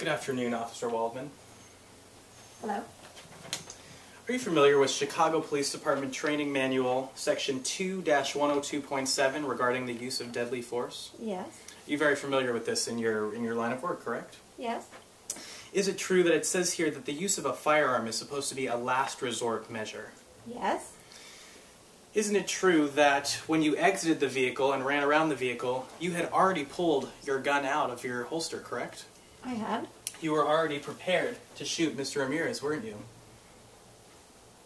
Good afternoon, Officer Waldman. Hello? Are you familiar with Chicago Police Department Training Manual, Section 2-102.7 regarding the use of deadly force? Yes. You're very familiar with this in your line of work, correct? Yes. Is it true that it says here that the use of a firearm is supposed to be a last resort measure? Yes. Isn't it true that when you exited the vehicle and ran around the vehicle, you had already pulled your gun out of your holster, correct? I had. You were already prepared to shoot Mr. Ramirez, weren't you?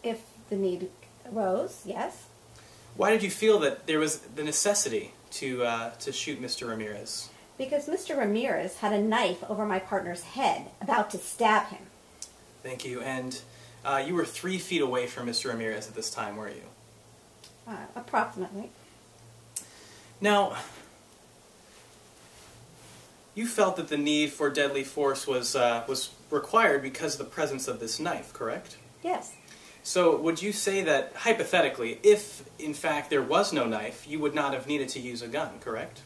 If the need arose, yes. Why did you feel that there was the necessity to shoot Mr. Ramirez? Because Mr. Ramirez had a knife over my partner's head, about to stab him. Thank you. And you were 3 feet away from Mr. Ramirez at this time, weren't you? Approximately. Now, you felt that the need for deadly force was required because of the presence of this knife, correct? Yes. So would you say that, hypothetically, if in fact there was no knife, you would not have needed to use a gun, correct?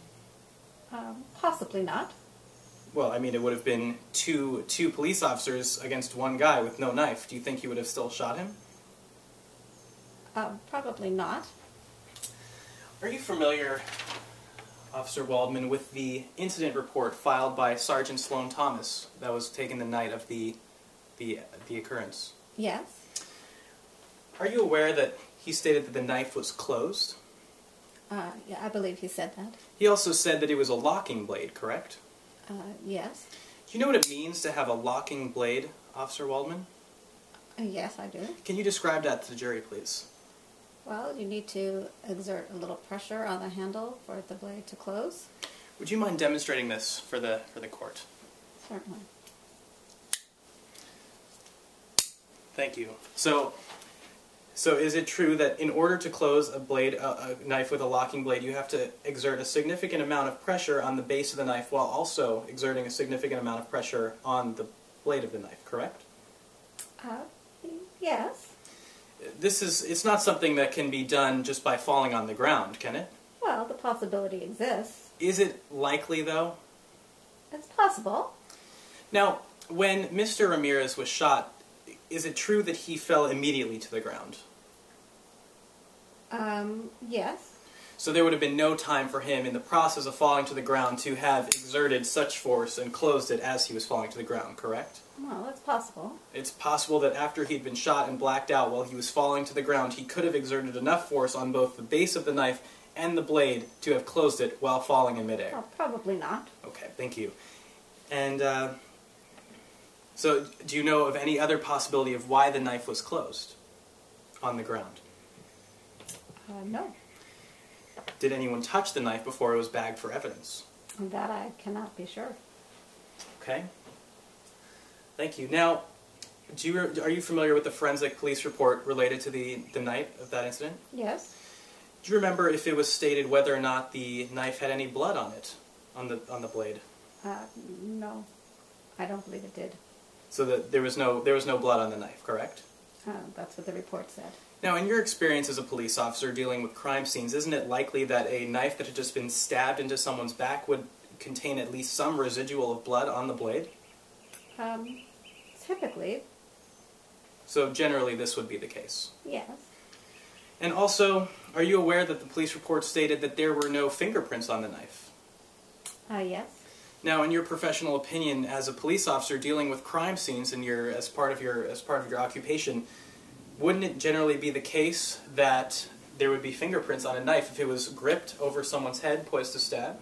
Possibly not. Well, I mean, it would have been two police officers against one guy with no knife. Do you think you would have still shot him? Probably not. Are you familiar, Officer Waldman, with the incident report filed by Sergeant Sloan Thomas that was taken the night of the occurrence? Yes. Are you aware that he stated that the knife was closed? Yeah, I believe he said that. He also said that it was a locking blade, correct? Yes. Do you know what it means to have a locking blade, Officer Waldman? Yes, I do. Can you describe that to the jury, please? Well, you need to exert a little pressure on the handle for the blade to close. Would you mind demonstrating this for the court? Certainly. Thank you. So is it true that in order to close a knife with a locking blade, you have to exert a significant amount of pressure on the base of the knife while also exerting a significant amount of pressure on the blade of the knife, correct? Yes. It's not something that can be done just by falling on the ground, can it? Well, the possibility exists. Is it likely, though? It's possible. Now, when Mr. Ramirez was shot, is it true that he fell immediately to the ground? Yes. So there would have been no time for him in the process of falling to the ground to have exerted such force and closed it as he was falling to the ground, correct? Well, it's possible. It's possible that after he'd been shot and blacked out while he was falling to the ground, he could have exerted enough force on both the base of the knife and the blade to have closed it while falling in midair. Well, probably not. Okay, thank you. And so do you know of any other possibility of why the knife was closed on the ground? No. Did anyone touch the knife before it was bagged for evidence? That I cannot be sure. Okay. Thank you. Now, are you familiar with the forensic police report related to the night of that incident? Yes. Do you remember if it was stated whether or not the knife had any blood on it, on the blade? No. I don't believe it did. So that there was no blood on the knife, correct? That's what the report said. Now, in your experience as a police officer dealing with crime scenes, isn't it likely that a knife that had just been stabbed into someone's back would contain at least some residual of blood on the blade? Typically. So generally this would be the case? Yes. And also, are you aware that the police report stated that there were no fingerprints on the knife? Yes. Now, in your professional opinion, as a police officer dealing with crime scenes as part of your occupation, wouldn't it generally be the case that there would be fingerprints on a knife if it was gripped over someone's head, poised to stab?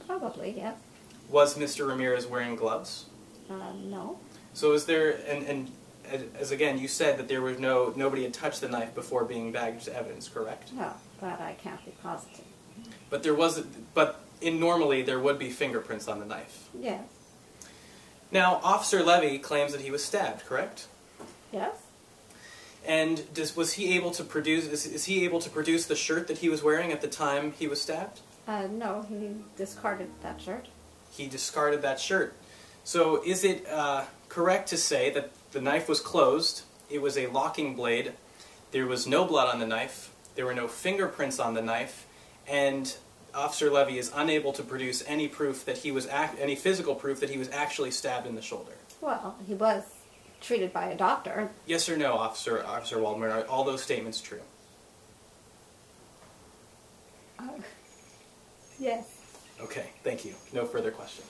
Probably, yes. Was Mr. Ramirez wearing gloves? No. So is there, and as again you said that there was nobody had touched the knife before being bagged as evidence, correct? No, but I can't be positive. But normally there would be fingerprints on the knife. Yes. Now, Officer Levy claims that he was stabbed, correct? Yes. And is he able to produce the shirt that he was wearing at the time he was stabbed? No, he discarded that shirt. He discarded that shirt. So is it correct to say that the knife was closed, it was a locking blade, there was no blood on the knife, there were no fingerprints on the knife, and Officer Levy is unable to produce any proof that he was any physical proof that he was actually stabbed in the shoulder. Well, he was treated by a doctor. Yes or no, Officer Waldman? Are all those statements true? Yes. Okay, thank you. No further questions.